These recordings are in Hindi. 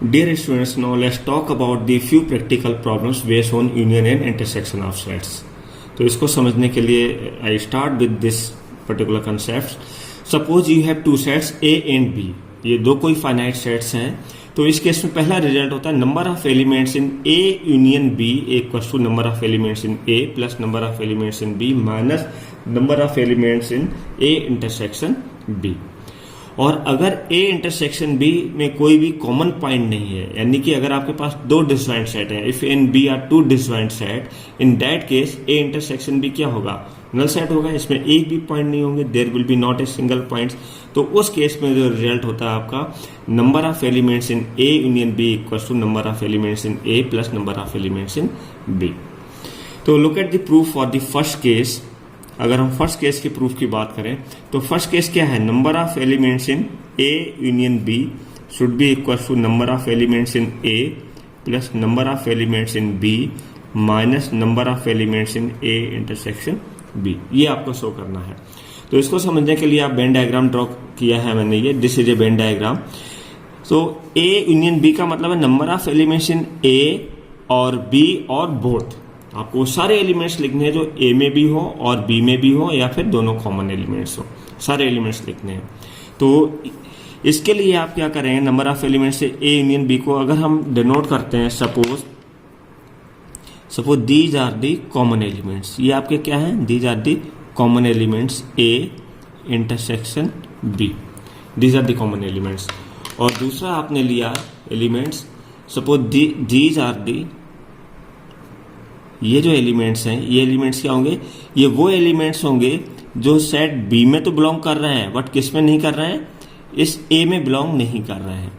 Dear students, now let's talk about the few practical problems based on union and intersection of sets. तो इसको समझने के लिए I start with this particular concept. Suppose you have two sets A and B. ये दो कोई finite sets हैं. तो इस केस में पहला रिजल्ट होता है number of elements in A union B equals to number of elements in A plus number of elements in B minus number of elements in A intersection B. और अगर A इंटरसेक्शन B में कोई भी कॉमन पॉइंट नहीं है, यानी कि अगर आपके पास दो डिसजॉइंट सेट हैं, if A and B are two disjoint set, in that case A intersection B क्या होगा? नल सेट होगा. इसमें एक भी पॉइंट नहीं होंगे, there will be not a single point. तो उस केस में जो रिजल्ट होता है आपका number of elements in A union B equals to number of elements in A plus number of elements in B. तो look at the proof for the first case. अगर हम फर्स्ट केस के प्रूफ की बात करें तो फर्स्ट केस क्या है? Number of elements in A union B should be equal to number of elements in A plus number of elements in B minus number of elements in A intersection B. ये आपको शो करना है. तो इसको समझने के लिए आप वेन डायग्राम ड्रॉ किया है मैंने, ये this is a when diagram. तो A यूनियन B का मतलब है number of elements in A और B और बोथ. आपको सारे एलिमेंट्स लिखने हैं जो A में भी हो और B में भी हो या फिर दोनों कॉमन एलिमेंट्स हो, सारे एलिमेंट्स लिखने हैं. तो इसके लिए आप क्या करेंगे? नंबर ऑफ एलिमेंट्स से A यूनियन B को अगर हम डिनोट करते हैं, suppose these are the common elements. ये आपके क्या है? These are the common elements A intersection B. These are the common elements. और दूसरा आपने लिया elements, suppose these are the, ये जो एलिमेंट्स हैं, ये एलिमेंट्स क्या होंगे? ये वो एलिमेंट्स होंगे जो सेट B में तो बिलोंग कर रहे हैं बट किस में नहीं कर रहे हैं? इस A में बिलोंग नहीं कर रहे हैं.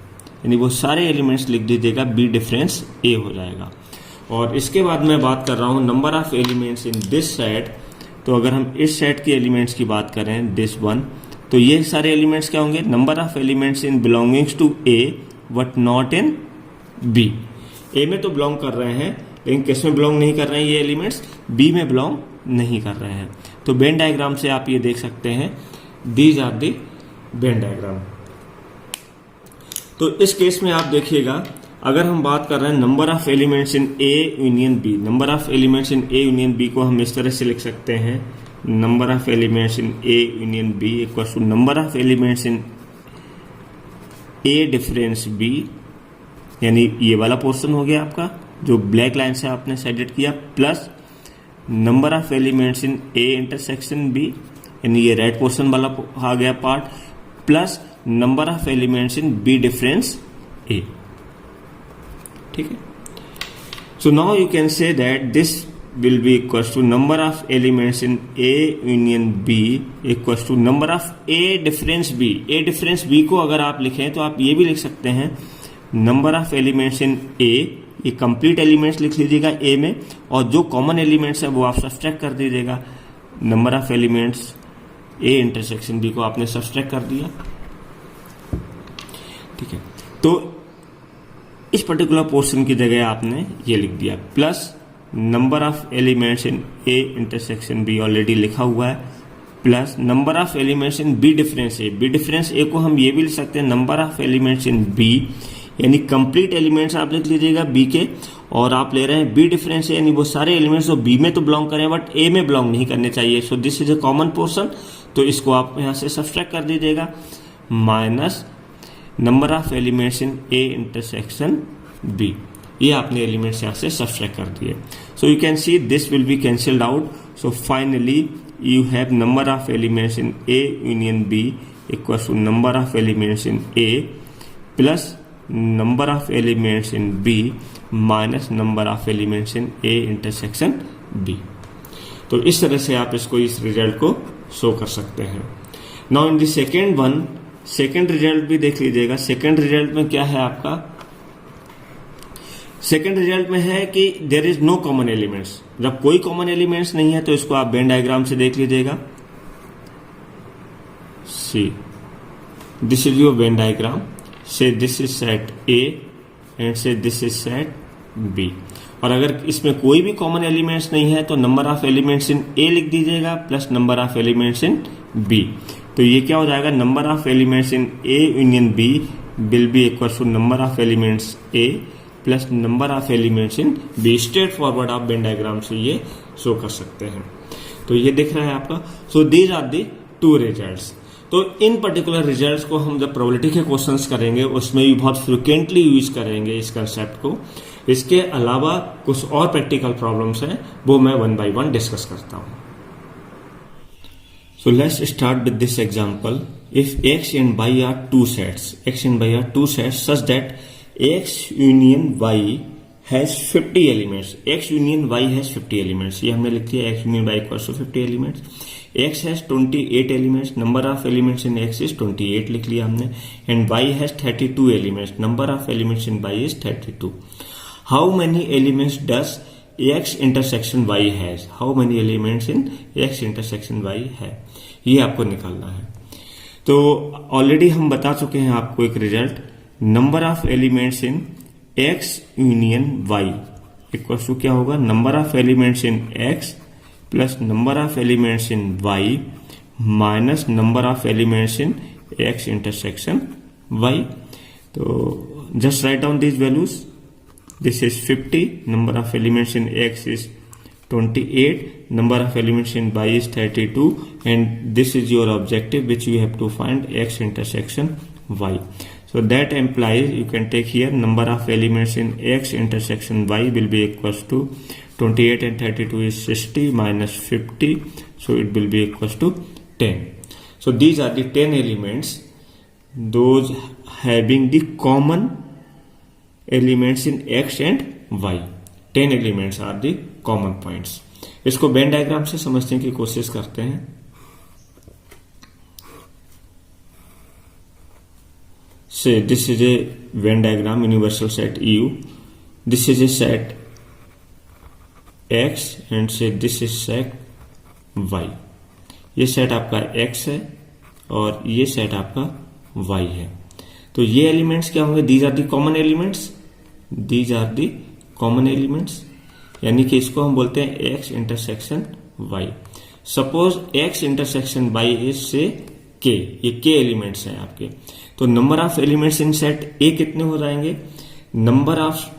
यानी वो सारे एलिमेंट्स लिख दीजिएगा, B डिफरेंस A हो जाएगा. और इसके बाद मैं बात कर रहा हूं number of elements in this set. तो अगर हम इस सेट के एलिमेंट्स की बात करें, दिस वन, तो ये सारे एलिमेंट्स क्या होंगे? Number of elements in belongings to A but not in B. A में तो बिलोंग कर रहे हैं लेकिन किस में बिलोंग नहीं कर रहे हैं? ये एलिमेंट्स B में बिलोंग नहीं कर रहे हैं. तो वेन डायग्राम से आप ये देख सकते हैं, these are the Venn diagram. तो इस केस में आप देखिएगा, अगर हम बात कर रहे हैं number of elements in A union B, number of elements in A union B को हम इस तरह से लिख सकते हैं, number of elements in A union B equal to number of elements in A difference B. यानी ये वाला पोर्शन हो गया आपका जो ब्लैक लाइन से आपने सेलेक्ट किया, plus number of elements in A intersection B, यानी ये रेड पोर्शन वाला आ गया part, plus number of elements in B difference A. ठीक है. So now you can say that this will be equal to number of elements in A union B equal to number of A difference B. A difference B को अगर आप लिखें तो आप ये भी लिख सकते हैं number of elements in A. ये कंप्लीट एलिमेंट्स लिख लीजिएगा A में, और जो कॉमन एलिमेंट्स है वो आप सब्सट्रैक्ट कर दीजिएगा. Number of elements A intersection B को आपने सब्सट्रैक्ट कर दिया. ठीक है. तो इस पर्टिकुलर पोर्शन की जगह आपने ये लिख दिया, plus number of elements in A intersection B already लिखा हुआ है, plus number of elements in B difference A. B difference A को हम ये भी लिख सकते हैं number of elements in B, यानी कंप्लीट एलिमेंट्स आप लिख लीजिएगा B के, और आप ले रहे हैं B डिफरेंस, यानी वो सारे एलिमेंट्स जो B में तो बिलोंग करें बट A में बिलोंग नहीं करने चाहिए. सो this is a common portion, तो इसको आप यहां से सब्सट्रैक्ट कर दीजिएगा, minus number of elements in A intersection B. ये आपने एलिमेंट्स यहां से सब्सट्रैक्ट कर दिए. So you can see this will B cancelled out. So finally you have number of elements in A union B equals to number of elements in A plus number of elements in B minus number of elements in A intersection B. तो इस तरह से आप इसको, इस रिजल्ट को शो कर सकते हैं. Now in the second one, second result भी देख लीजिएगा. सेकेंड रिजल्ट में क्या है आपका? सेकेंड रिजल्ट में है कि there is no common elements. जब कोई कॉमन एलिमेंट्स नहीं है तो इसको आप वेन डायग्राम से देख लीजिएगा. See this is your Venn diagram. Say this is set A and say this is set B. और अगर इसमें कोई भी कॉमन एलिमेंट्स नहीं है तो number of elements in A लिख दीजिएगा plus number of elements in B. तो ये क्या हो जाएगा? Number of elements in A union B will be equals to number of elements A plus number of elements in B. Straight forward आप वेन डायग्राम से ये शो कर सकते हैं। तो ये दिख रहा है आपका। So these are the two results. तो इन पर्टिकुलर रिजल्ट्स को हम जब प्रोबेबिलिटी के क्वेश्चंस करेंगे उसमें भी बहुत फ्रिक्वेंटली यूज करेंगे इस कंसेप्ट को। इसके अलावा कुछ और प्रैक्टिकल प्रॉब्लम्स हैं, वो मैं वन बाय वन डिस्कस करता हूं। So let's start with this example. If X and Y are two sets such that X union Y has 50 elements. X union Y has 50 elements. ये हमने लिख दिया X union Y equals to 50 elements. X has 28 elements. Number of elements in X is 28 लिख लिया हमने. And Y has 32 elements. Number of elements in Y is 32. How many elements does X intersection Y has? How many elements in X intersection Y है? ये आपको निकालना है। तो ऑलरेडी हम बता चुके हैं आपको एक result, number of elements in X union Y equals to क्या होगा, number of elements in X plus number of elements in Y minus number of elements in X intersection Y। तो just write down these values. This is 50, number of elements in X is 28, number of elements in Y is 32, and this is your objective which you have to find X intersection Y. So that implies you can take here number of elements in X intersection Y will be equals to 28 and 32 is 60 minus 50, so it will be equals to 10. So these are the 10 elements, those having the common elements in X and Y. 10 elements are the common points. इसको वेन डायग्राम से समझने की कोशिश करते हैं। Say this is a Venn diagram, universal set EU. This is a set X and say this is set Y. ये सेट आपका X है और ये सेट आपका Y है। तो ये एलिमेंट्स क्या होंगे, these are the common elements, these are the common elements, यानी कि इसको हम बोलते हैं X intersection Y। Suppose X intersection Y is say K, ये K एलिमेंट्स हैं आपके। तो number of elements in set A कितने हो जाएंगे, number of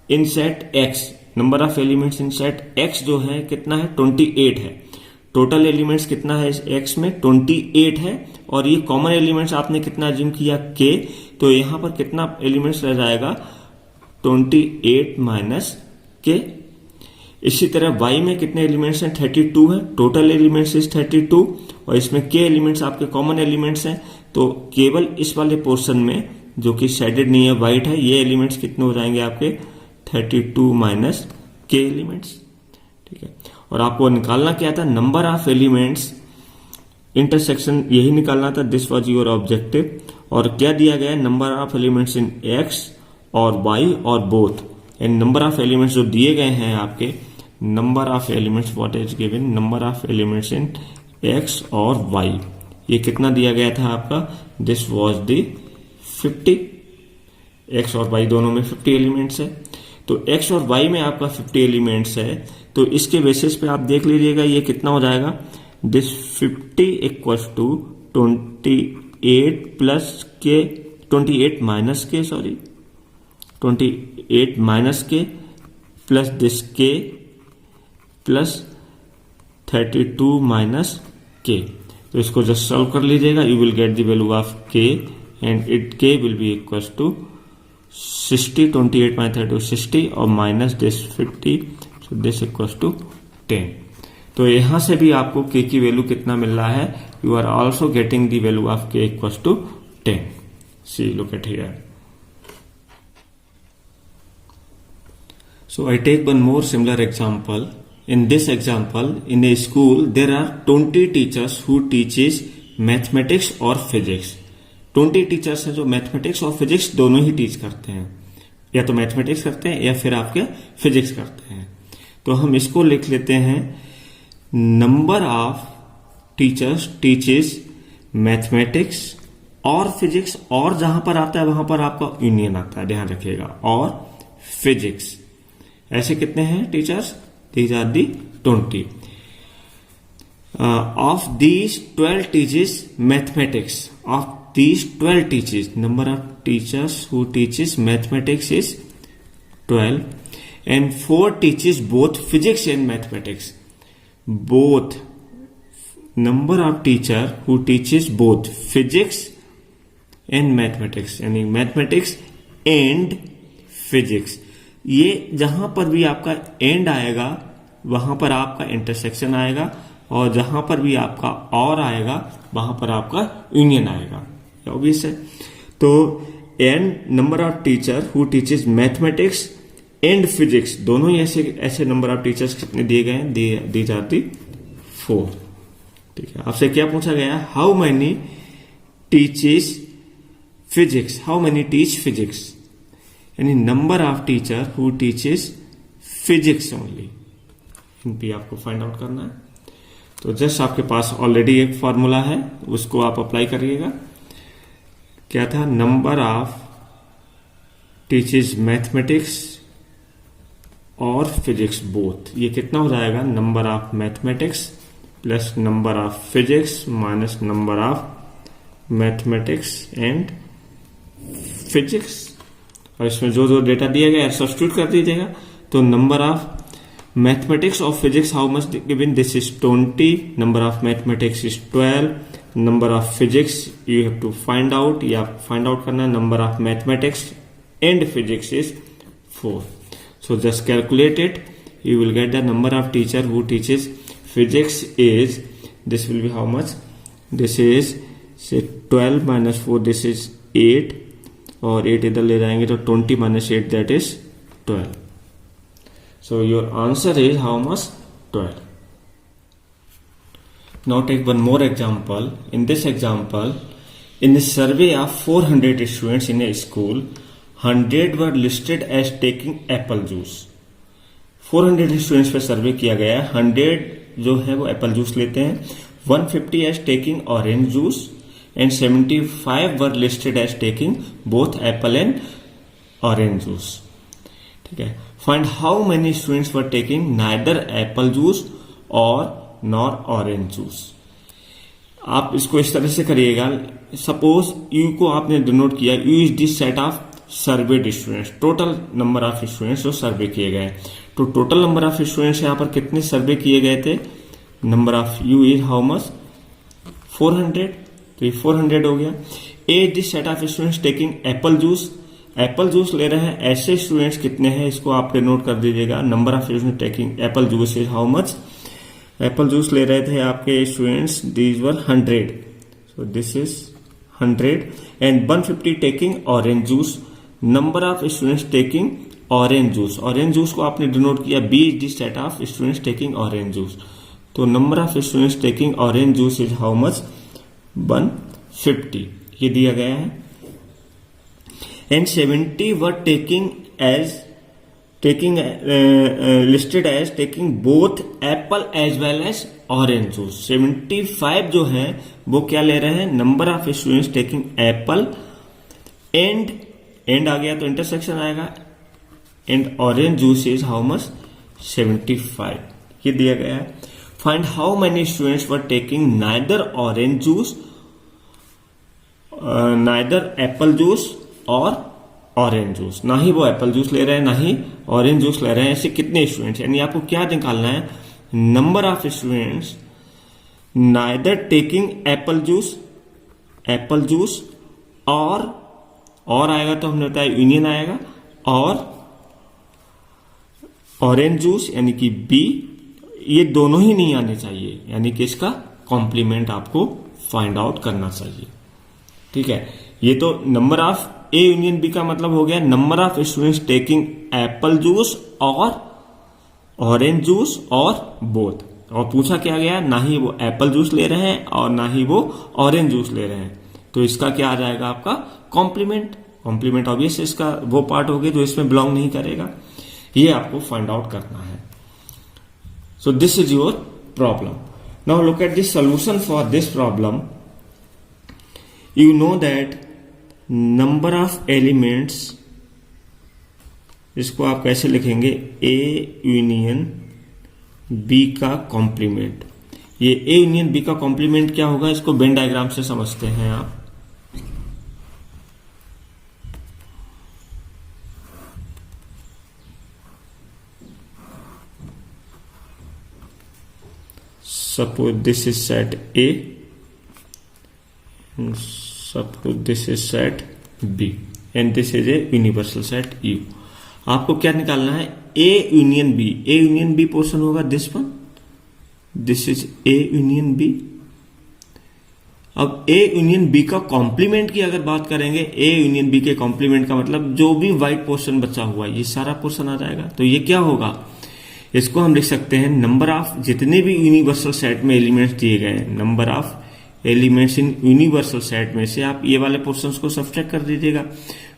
in set X, number of elements in set X जो है कितना है, 28 है। टोटल एलिमेंट्स कितना है इस X में, 28 है। और ये कॉमन एलिमेंट्स आपने कितना अज्यूम किया, K, तो यहां पर कितना एलिमेंट्स रह जाएगा, 28 माइनस K। इसी तरह Y में कितने एलिमेंट्स हैं, 32 है। टोटल एलिमेंट्स इज 32 और इसमें K एलिमेंट्स आपके कॉमन एलिमेंट्स हैं। तो केवल इस वाले पोर्शन में जो कि शेडेड नहीं है, व्हाइट है, ये एलिमेंट्स कितने हो जाएंगे आपके, 32 माइनस K एलिमेंट्स। ठीक है, और आपको निकालना क्या था, नंबर ऑफ एलिमेंट्स इंटरसेक्शन, यही निकालना था, दिस वाज योर ऑब्जेक्टिव। और क्या दिया गया है, number of elements in X और Y और both, and number of elements जो दिए गए हैं आपके, number of elements what is given, number of elements in X और Y, ये कितना दिया गया था आपका, दिस वाज द 50। X और Y दोनों में 50 एलिमेंट्स है। तो X और Y में आपका 50 एलिमेंट्स है, तो इसके बेसिस पे आप देख लीजिएगा ये कितना हो जाएगा, दिस 50 इक्वल्स टू 28 प्लस के, 28 minus K, sorry 28 minus K plus this K plus 32 minus K. तो इसको जस्ट सॉल्व कर लीजिएगा, you will get the value of K and it K will be equals to 60, 28 minus 32 60 और minus this 50, so this equals to 10। तो यहां से भी आपको के की वैल्यू कितना मिल रहा है, you are also getting the value of K equals to 10। See look at here. So I take one more similar example. In this example, in a school, there are 20 teachers who teaches mathematics और physics. 20 teachers हैं जो mathematics और physics दोनों ही teach करते हैं, या तो mathematics करते हैं या फिर आपके physics करते हैं। तो हम इसको लिख लेते हैं, number of teachers teaches mathematics और physics, और जहां पर आता है वहां पर आपका यूनियन आता है, ध्यान रखिएगा, और physics। ऐसे कितने हैं teachers, these are the 20। Of these 12 teaches mathematics, of these 12 teachers, number of teachers who teaches mathematics is 12, and 4 teaches both physics and mathematics. Both, number of teacher who teaches both physics and mathematics, यानी mathematics and physics. ये जहां पर भी आपका एंड आएगा वहां पर आपका इंटरसेक्शन आएगा, और जहां पर भी आपका और आएगा वहां पर आपका यूनियन आएगा. ऑब्वियस है. तो and number of teacher who teaches mathematics and physics, दोनों ही ऐसे नंबर ऑफ टीचर्स कितने दिए गए हैं? These are the 4. ठीक है. आपसे क्या पूछा गया? How many teaches physics, how many teach physics, यानी number of teacher who teaches physics only. इनपी आपको फाइंड आउट करना है. तो जस्ट आपके पास ऑलरेडी एक फॉर्मूला है, उसको आप अप्लाई करिएगा. क्या था? नंबर ऑफ टीचेस मैथमेटिक्स और फिजिक्स बोथ. ये कितना हो जाएगा? Number of mathematics plus number of physics minus number of mathematics and physics. और इसमें जो जो डेटा दिया गया है सब्स्टिट्यूट कर दीजिएगा. तो number of mathematics of physics, how much given? This is 20. Number of mathematics is 12. Number of physics you have to find out, या find out करना. Number of mathematics and physics is 4. So just calculate it. You will get the number of teacher who teaches physics is, this will be how much? This is say 12 minus 4, this is 8, और 8 इधर ले जाएंगे तो 20 minus 8, that is 12. So your answer is how much? 12. Now take one more example. In this example, in a survey of 400 students in a school, 100 were listed as taking apple juice. 400 students पे सर्वे किया गया है. 100 जो है वो एप्पल जूस लेते हैं, 150 as taking orange juice, and 75 were listed as taking both apple and orange juice. ठीक है. Find how many students were taking neither apple juice or nor orange juice. आप इसको इस तरह से करिएगा. सपोज U को आपने डिनोट किया, U is this set of served students, total number of students जो सर्वे किए गए. तो टोटल नंबर ऑफ स्टूडेंट्स यहाँ पर कितने सर्वे किए गए थे? Number of U is how much? 400. तो ये 400 हो गया. A is this set of students taking apple juice. Apple juice ले रहे हैं ऐसे स्टूडेंट्स कितने हैं? इसको आप नोट कर दीजिएगा. Number of students taking apple juice is how much? Apple juice ले रहे थे आपके students, these were 100. So this is 100 and 150 taking orange juice. Number of students taking orange juice, orange juice को आपने डिनोट किया, B is the set of students taking orange juice. तो number of students taking orange juice is how much? 150. ये दिया गया है. And 70 were listed as taking both apple as well as orange juice. 75 जो है वो क्या ले रहे हैं? Number of students taking apple and आ गया तो इंटरसेक्शन आएगा, and orange juice is how much? 75. ये दिया गया है. Find how many students were taking neither orange juice, neither apple juice और ऑरेंज जूस. ना ही वो एप्पल जूस ले रहे हैं ना ही ऑरेंज जूस ले रहे हैं. ऐसे कितने स्टूडेंट्स? यानी आपको क्या निकालना है? Number of students neither taking apple juice और आएगा तो हमने बताया यूनियन आएगा, और ऑरेंज जूस यानी कि बी. ये दोनों ही नहीं आने चाहिए, यानी कि इसका कॉम्प्लीमेंट आपको फाइंड आउट करना चाहिए. ठीक है. ये तो number of A union B का मतलब हो गया नंबर of students taking apple juice और ऑरेंज जूस और बोथ. और पूछा क्या गया? ना ही वो एप्पल जूस ले रहे हैं और ना ही वो ऑरेंज जूस ले रहे हैं. तो इसका क्या आ जाएगा? आपका कॉम्प्लीमेंट. कॉम्प्लीमेंट ऑब्वियस इसका वो पार्ट हो गया जो इसमें बिलोंग नहीं करेगा. ये आपको फाइंड आउट करना है. सो this is your problem. Now look at the solution for this problem. You know that number of elements, इसको आप कैसे लिखेंगे? A यूनियन B का कॉम्प्लीमेंट. ये A यूनियन B का कॉम्प्लीमेंट क्या होगा? इसको वेन डायग्राम से समझते हैं आप. suppose this is set A and suppose this is set B and this is a universal set U. आपको क्या निकालना है? A union B. A union B portion होगा this one, this is A union B. अब A यूनियन B का कॉम्प्लीमेंट की अगर बात करेंगे, A यूनियन B के कॉम्प्लीमेंट का मतलब जो भी व्हाइट पोर्शन बचा हुआ है ये सारा पोर्शन आ जाएगा. तो ये क्या होगा? इसको हम लिख सकते हैं नंबर ऑफ जितने भी यूनिवर्सल सेट में एलिमेंट्स दिए गए हैं, number of elements in universal set में से आप ये वाले पोर्शंस को सब्ट्रैक्ट कर दीजिएगा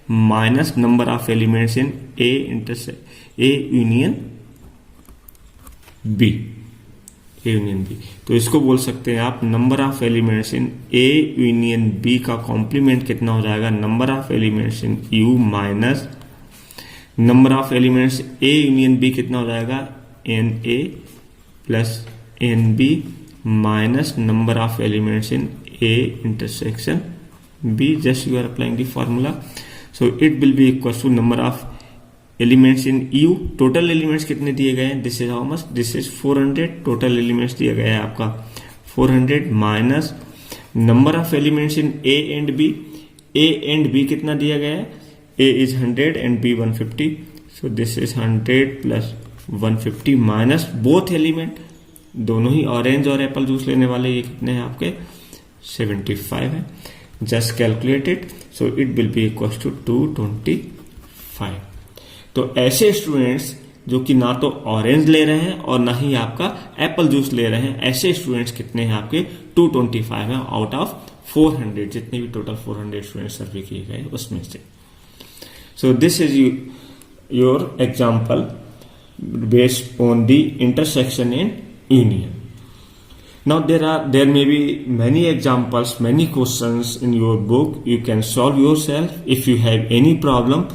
minus number of elements in A union B. A union B. तो इसको बोल सकते हैं आप number of elements in A union B का कॉम्प्लीमेंट कितना हो जाएगा? Number of elements in U minus number of elements A union B कितना हो जाएगा? NA plus NB minus number of elements in A intersection B. Just you are applying the formula. So it will be equal to number of elements in U. Total elements कितने दिए गए हैं? This is how much? This is 400. Total elements दिया गया है आपका 400 minus number of elements in A and B. A and B कितना दिया गया है? A is 100 and B 150. So this is 100 plus 150 minus both element, दोनों ही ऑरेंज और एप्पल जूस लेने वाले, ये कितने हैं आपके? 75 है. Just calculated. So it will be equal to 225. तो ऐसे स्टूडेंट्स जो कि ना तो ऑरेंज ले रहे हैं और ना ही आपका एप्पल जूस ले रहे हैं, ऐसे स्टूडेंट्स कितने हैं आपके? 225 है आउट ऑफ 400, जितने भी टोटल 400 स्टूडेंट सर्वे किए गए उसमें से. So this is your example based on the intersection and union. Now there may be many examples, many questions in your book. You can solve yourself. If you have any problem,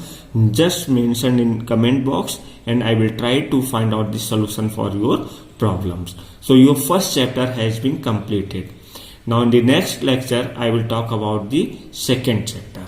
just mention in comment box and I will try to find out the solution for your problems. So your first chapter has been completed. Now in the next lecture I will talk about the second chapter.